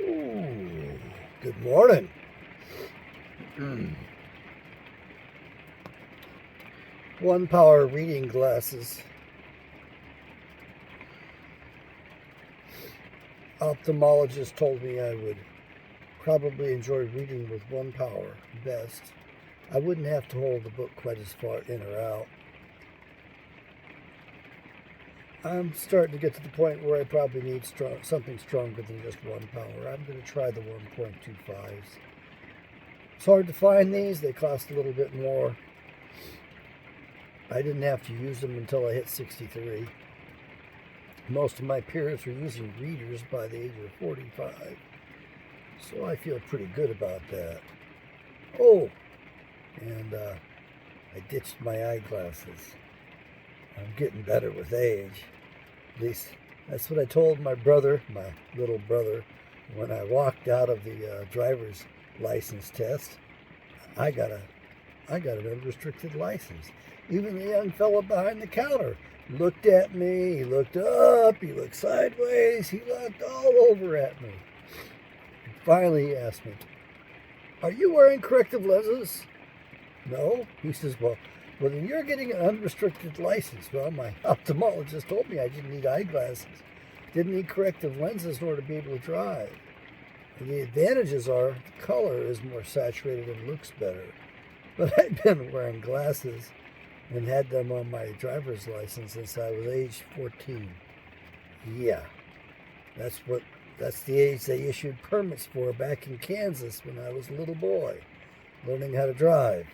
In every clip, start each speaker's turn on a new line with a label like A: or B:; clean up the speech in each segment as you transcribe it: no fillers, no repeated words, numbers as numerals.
A: Ooh, good morning. One power reading glasses. Ophthalmologist told me I would probably enjoy reading with one power best. I wouldn't have to hold the book quite as far in or out. I'm starting to get to the point where I probably need something stronger than just one power. I'm going to try the 1.25s. It's hard to find these. They cost a little bit more. I didn't have to use them until I hit 63. Most of my peers were using readers by the age of 45. So I feel pretty good about that. Oh, and I ditched my eyeglasses. I'm getting better with age. At least that's what I told my brother, my little brother, when I walked out of the driver's license test. I got an unrestricted license. Even the young fellow behind the counter looked at me. He looked up. He looked sideways. He looked all over at me. And finally, he asked me, "Are you wearing corrective lenses?" "No." He says, Well, then you're getting an unrestricted license. Well, my ophthalmologist told me I didn't need eyeglasses. Didn't need corrective lenses in order to be able to drive. And the advantages are the color is more saturated and looks better. But I've been wearing glasses and had them on my driver's license since I was age 14. Yeah, that's the age they issued permits for back in Kansas when I was a little boy, learning how to drive.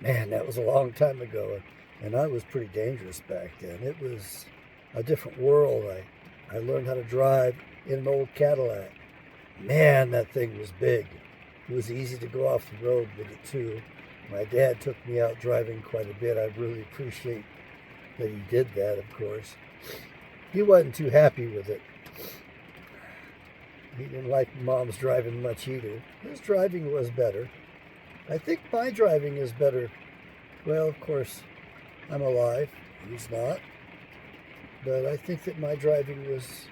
A: Man, that was a long time ago, and I was pretty dangerous back then. It was a different world. I learned how to drive in an old Cadillac. Man, that thing was big. It was easy to go off the road with it, too. My dad took me out driving quite a bit. I really appreciate that he did that, of course. He wasn't too happy with it. He didn't like Mom's driving much either. His driving was better. I think my driving is better. Well, of course, I'm alive. He's not. But I think that my driving was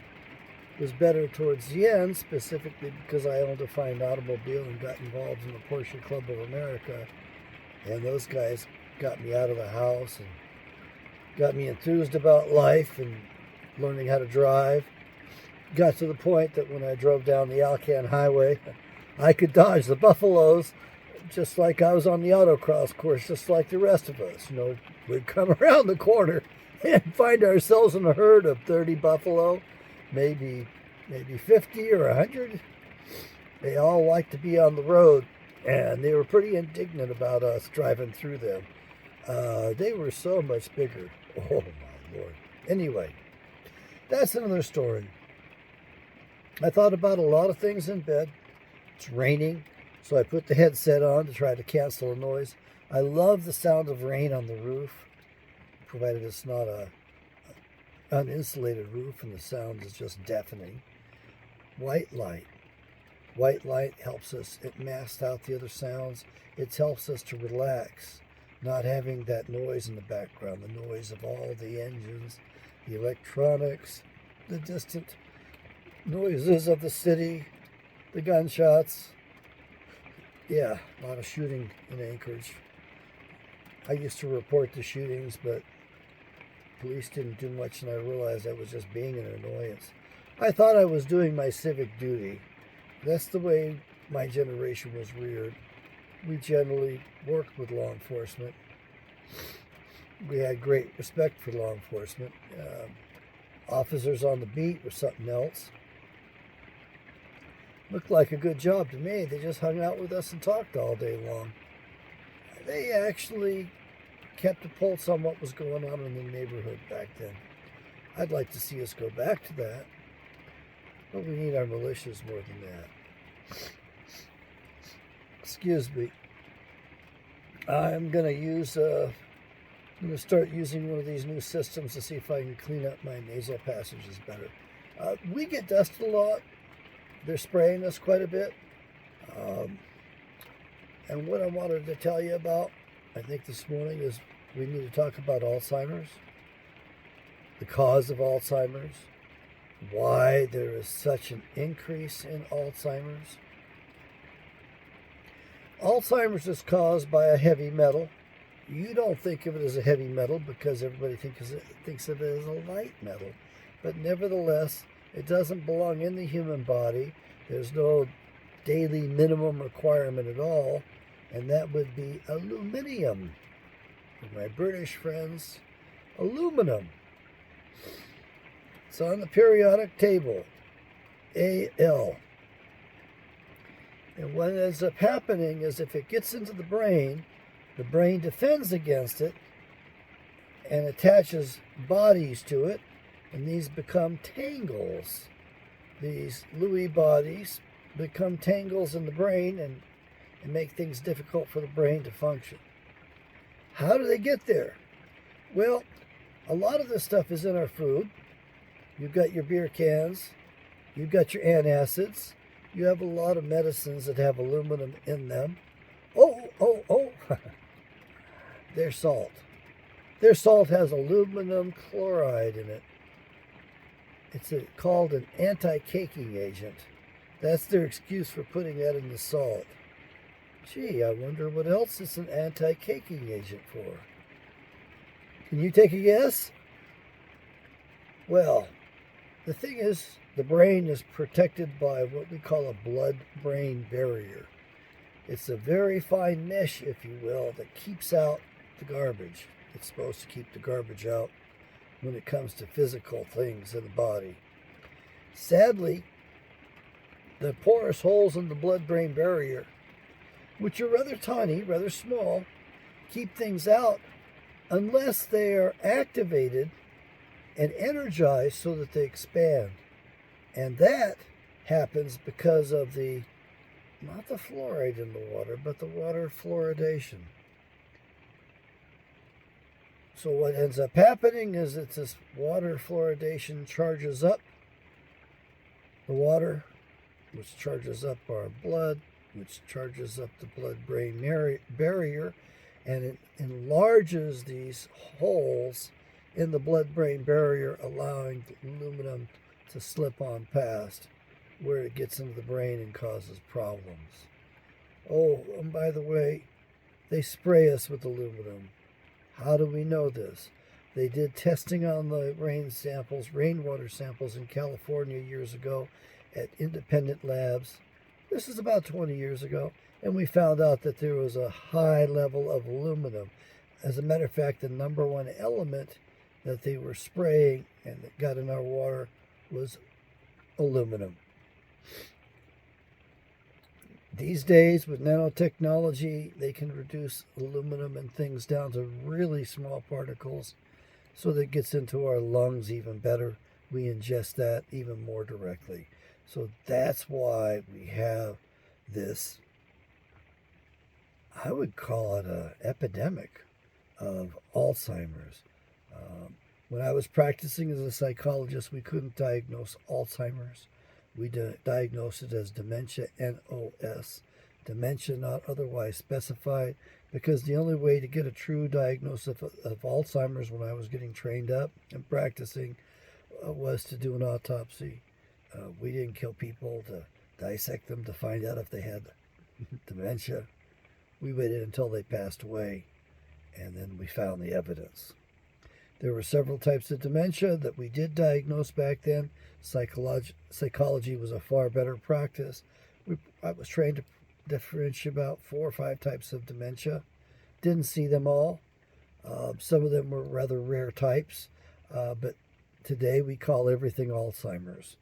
A: better towards the end, specifically because I owned a fine automobile and got involved in the Porsche Club of America. And those guys got me out of the house and got me enthused about life and learning how to drive. Got to the point that when I drove down the Alcan Highway, I could dodge the buffaloes just like I was on the autocross course, just like the rest of us. We'd come around the corner and find ourselves in a herd of 30 buffalo, maybe 50 or 100. They all liked to be on the road, and they were pretty indignant about us driving through them. They were so much bigger. Oh, my Lord. Anyway, that's another story. I thought about a lot of things in bed. It's raining, so I put the headset on to try to cancel the noise. I love the sound of rain on the roof, provided it's not a uninsulated roof and the sound is just deafening. White light. White light helps us. It masks out the other sounds. It helps us to relax, not having that noise in the background, the noise of all the engines, the electronics, the distant noises of the city, the gunshots. Yeah, a lot of shooting in Anchorage. I used to report the shootings, but police didn't do much, and I realized I was just being an annoyance. I thought I was doing my civic duty. That's the way my generation was reared. We generally worked with law enforcement. We had great respect for law enforcement. Officers on the beat were something else. Looked like a good job to me. They just hung out with us and talked all day long. They actually kept a pulse on what was going on in the neighborhood back then. I'd like to see us go back to that. But we need our militias more than that. Excuse me. I'm going to start using one of these new systems to see if I can clean up my nasal passages better. We get dusted a lot. They're spraying us quite a bit. And what I wanted to tell you about, I think this morning, is we need to talk about Alzheimer's, the cause of Alzheimer's, why there is such an increase in Alzheimer's? Alzheimer's is caused by a heavy metal. You don't think of it as a heavy metal because everybody thinks of it as a light metal. But nevertheless, it doesn't belong in the human body. There's no daily minimum requirement at all, and that would be aluminium. For my British friends, aluminum. It's on the periodic table, Al. And what ends up happening is if it gets into the brain defends against it and attaches bodies to it, and these become tangles. These Lewy bodies become tangles in the brain and make things difficult for the brain to function. How do they get there? Well, a lot of this stuff is in our food. You've got your beer cans, you've got your antacids, you have a lot of medicines that have aluminum in them. Oh, their salt. Their salt has aluminum chloride in it. It's called an anti-caking agent. That's their excuse for putting that in the salt. Gee, I wonder what else it's an anti-caking agent for. Can you take a guess? Well, the thing is, the brain is protected by what we call a blood-brain barrier. It's a very fine mesh, if you will, that keeps out the garbage. It's supposed to keep the garbage out when it comes to physical things in the body. Sadly, the porous holes in the blood-brain barrier, which are rather tiny, rather small, keep things out unless they are activated and energized so that they expand. And that happens because of not the fluoride in the water, but the water fluoridation. So what ends up happening is that this water fluoridation charges up the water, which charges up our blood, which charges up the blood-brain barrier, and it enlarges these holes in the blood-brain barrier, allowing the aluminum to slip on past where it gets into the brain and causes problems. Oh, and by the way, they spray us with aluminum. How do we know this? They did testing on the rainwater samples in California years ago at independent labs. This is about 20 years ago, and we found out that there was a high level of aluminum. As a matter of fact, the number one element that they were spraying and that got in our water was aluminum. These days, with nanotechnology, they can reduce aluminum and things down to really small particles so that it gets into our lungs even better. We ingest that even more directly. So that's why we have this, I would call it an epidemic of Alzheimer's. When I was practicing as a psychologist, we couldn't diagnose Alzheimer's. We diagnosed it as dementia, NOS, dementia not otherwise specified, because the only way to get a true diagnosis of Alzheimer's when I was getting trained up and practicing was to do an autopsy. We didn't kill people to dissect them to find out if they had dementia. We waited until they passed away, and then we found the evidence. There were several types of dementia that we did diagnose back then. Psychology was a far better practice. I was trained to differentiate about 4 or 5 types of dementia. Didn't see them all. Some of them were rather rare types, but today we call everything Alzheimer's.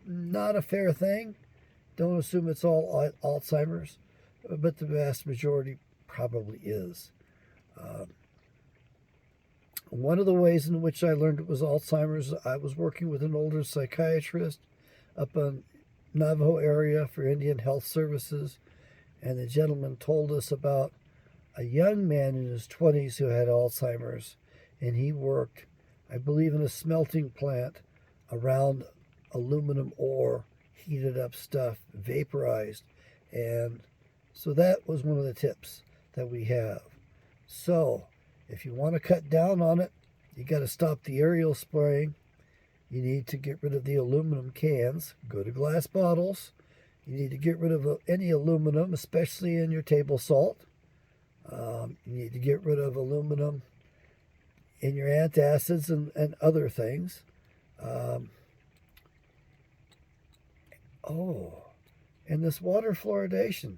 A: Not a fair thing. Don't assume it's all Alzheimer's, but the vast majority probably is. One of the ways in which I learned it was Alzheimer's, I was working with an older psychiatrist up in Navajo area for Indian Health Services, and the gentleman told us about a young man in his 20s who had Alzheimer's, and he worked, I believe, in a smelting plant around aluminum ore, heated up stuff, vaporized, and so that was one of the tips that we have. So if you want to cut down on it, you got to stop the aerial spraying. You need to get rid of the aluminum cans. Go to glass bottles. You need to get rid of any aluminum, especially in your table salt. You need to get rid of aluminum in your antacids and other things. And this water fluoridation.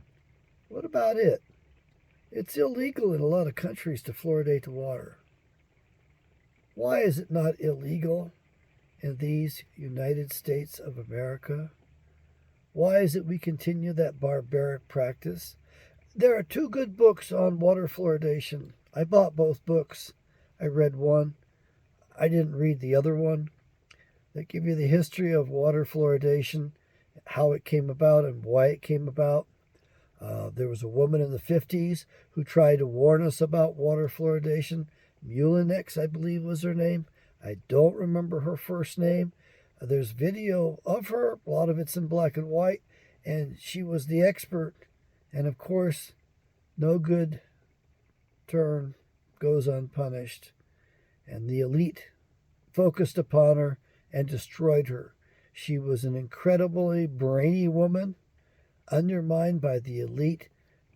A: What about it? It's illegal in a lot of countries to fluoridate the water. Why is it not illegal in these United States of America? Why is it we continue that barbaric practice? There are 2 good books on water fluoridation. I bought both books. I read one. I didn't read the other one. They give you the history of water fluoridation, how it came about and why it came about. There was a woman in the 50s who tried to warn us about water fluoridation. Mulinex, I believe was her name. I don't remember her first name. There's video of her. A lot of it's in black and white. And she was the expert. And of course, no good turn goes unpunished. And the elite focused upon her and destroyed her. She was an incredibly brainy woman, undermined by the elite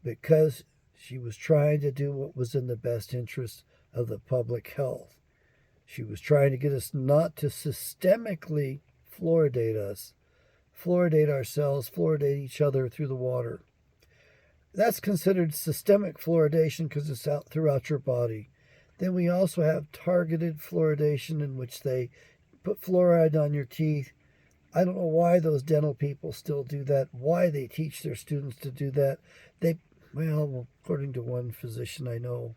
A: because she was trying to do what was in the best interest of the public health. She was trying to get us not to systemically fluoridate us, fluoridate ourselves, fluoridate each other through the water. That's considered systemic fluoridation because it's out throughout your body. Then we also have targeted fluoridation, in which they put fluoride on your teeth. I don't know why those dental people still do that, why they teach their students to do that. Well, according to one physician I know,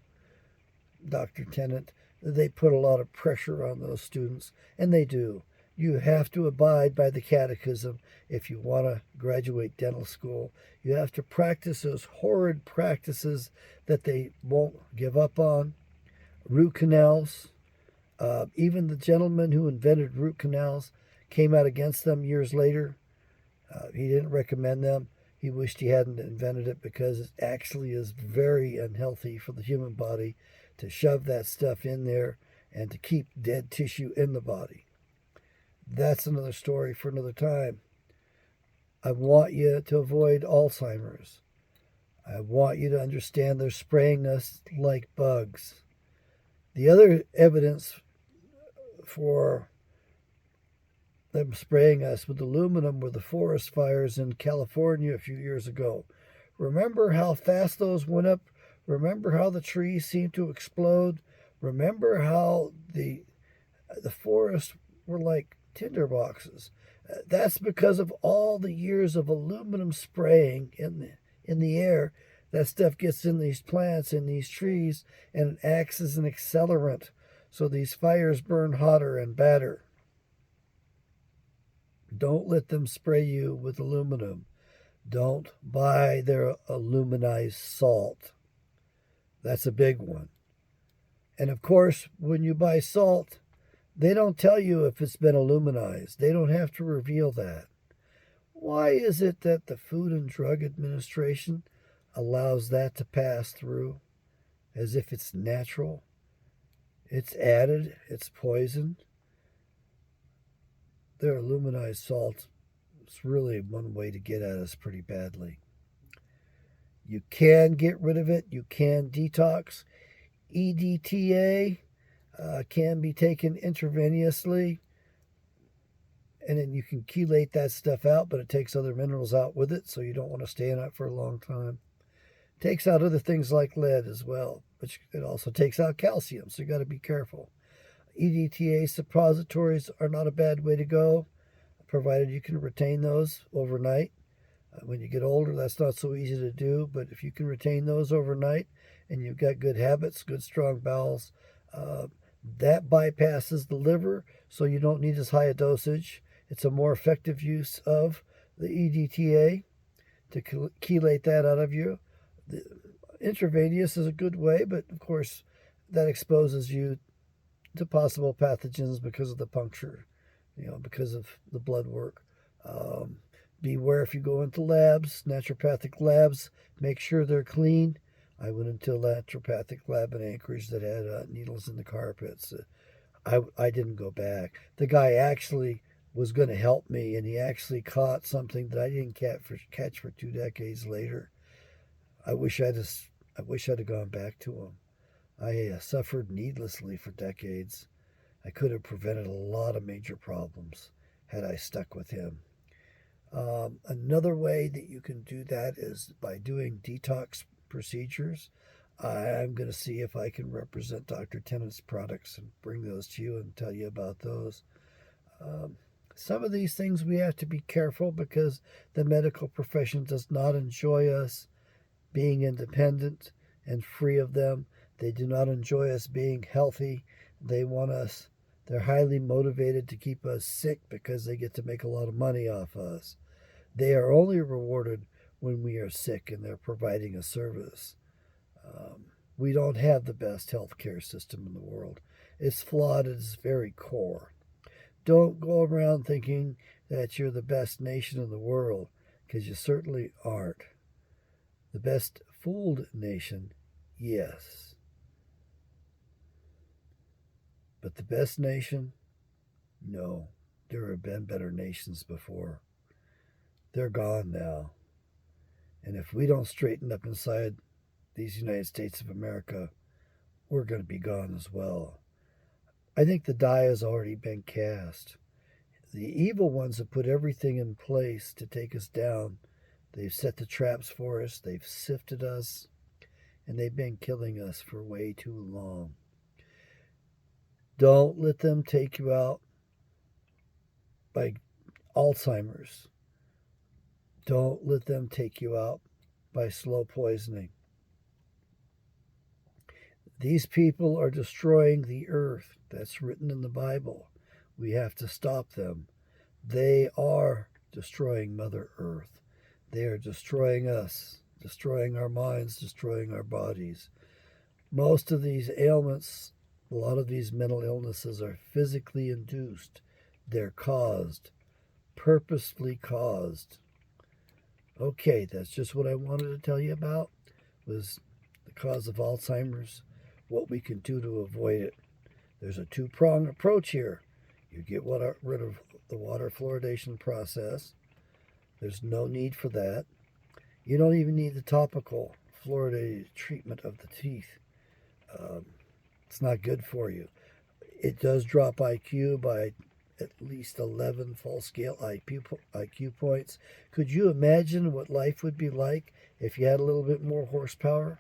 A: Dr. Tennant, they put a lot of pressure on those students, and they do. You have to abide by the catechism if you want to graduate dental school. You have to practice those horrid practices that they won't give up on. Root canals. Even the gentleman who invented root canals came out against them years later. He didn't recommend them. He wished he hadn't invented it because it actually is very unhealthy for the human body to shove that stuff in there and to keep dead tissue in the body. That's another story for another time. I want you to avoid Alzheimer's. I want you to understand they're spraying us like bugs. The other evidence for them spraying us with aluminum were the forest fires in California a few years ago. Remember how fast those went up? Remember how the trees seemed to explode? Remember how the forests were like tinderboxes? That's because of all the years of aluminum spraying in the air. That stuff gets in these plants, in these trees, and it acts as an accelerant. So these fires burn hotter and badder. Don't let them spray you with aluminum. Don't buy their aluminized salt. That's a big one. And of course, when you buy salt, they don't tell you if it's been aluminized. They don't have to reveal that. Why is it that the Food and Drug Administration allows that to pass through as if it's natural? It's added, it's poisoned. Their aluminized salt is really one way to get at us pretty badly. You can get rid of it. You can detox. EDTA can be taken intravenously, and then you can chelate that stuff out, but it takes other minerals out with it, so you don't want to stay in it for a long time. It takes out other things like lead as well, but it also takes out calcium, so you got to be careful. EDTA suppositories are not a bad way to go, provided you can retain those overnight. When you get older, that's not so easy to do, but if you can retain those overnight and you've got good habits, good strong bowels, that bypasses the liver, so you don't need as high a dosage. It's a more effective use of the EDTA to chelate that out of you. The intravenous is a good way, but of course that exposes you to possible pathogens because of the puncture, because of the blood work. Beware if you go into labs, naturopathic labs, make sure they're clean. I went into a naturopathic lab in Anchorage that had needles in the carpets. I didn't go back. The guy actually was going to help me, and he actually caught something that I didn't catch for 2 decades later. I wish I wish I'd have gone back to him. I suffered needlessly for decades. I could have prevented a lot of major problems had I stuck with him. Another way that you can do that is by doing detox procedures. I'm going to see if I can represent Dr. Tennant's products and bring those to you and tell you about those. Um, some of these things we have to be careful because the medical profession does not enjoy us being independent and free of them. They do not enjoy us being healthy. They want us, they're highly motivated to keep us sick because they get to make a lot of money off us. They are only rewarded when we are sick and they're providing a service. We don't have the best healthcare system in the world. It's flawed at its very core. Don't go around thinking that you're the best nation in the world, because you certainly aren't. The best fooled nation, yes. But the best nation, no. There have been better nations before. They're gone now. And if we don't straighten up inside these United States of America, we're going to be gone as well. I think the die has already been cast. The evil ones have put everything in place to take us down. They've set the traps for us, they've sifted us, and they've been killing us for way too long. Don't let them take you out by Alzheimer's. Don't let them take you out by slow poisoning. These people are destroying the earth. That's written in the Bible. We have to stop them. They are destroying Mother Earth. They are destroying us, destroying our minds, destroying our bodies. Most of these ailments, a lot of these mental illnesses are physically induced. They're caused, purposefully caused. Okay, that's just what I wanted to tell you about, was the cause of Alzheimer's, what we can do to avoid it. There's a two-pronged approach here. You get rid of the water fluoridation process. There's no need for that. You don't even need the topical fluoridated treatment of the teeth. It's not good for you. It does drop IQ by at least 11 full scale IQ points. Could you imagine what life would be like if you had a little bit more horsepower?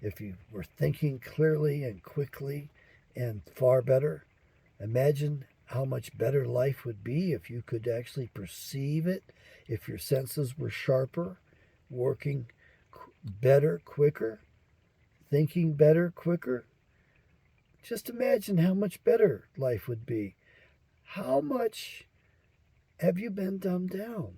A: If you were thinking clearly and quickly and far better? Imagine how much better life would be if you could actually perceive it, if your senses were sharper, working better, quicker, thinking better, quicker. Just imagine how much better life would be. How much have you been dumbed down?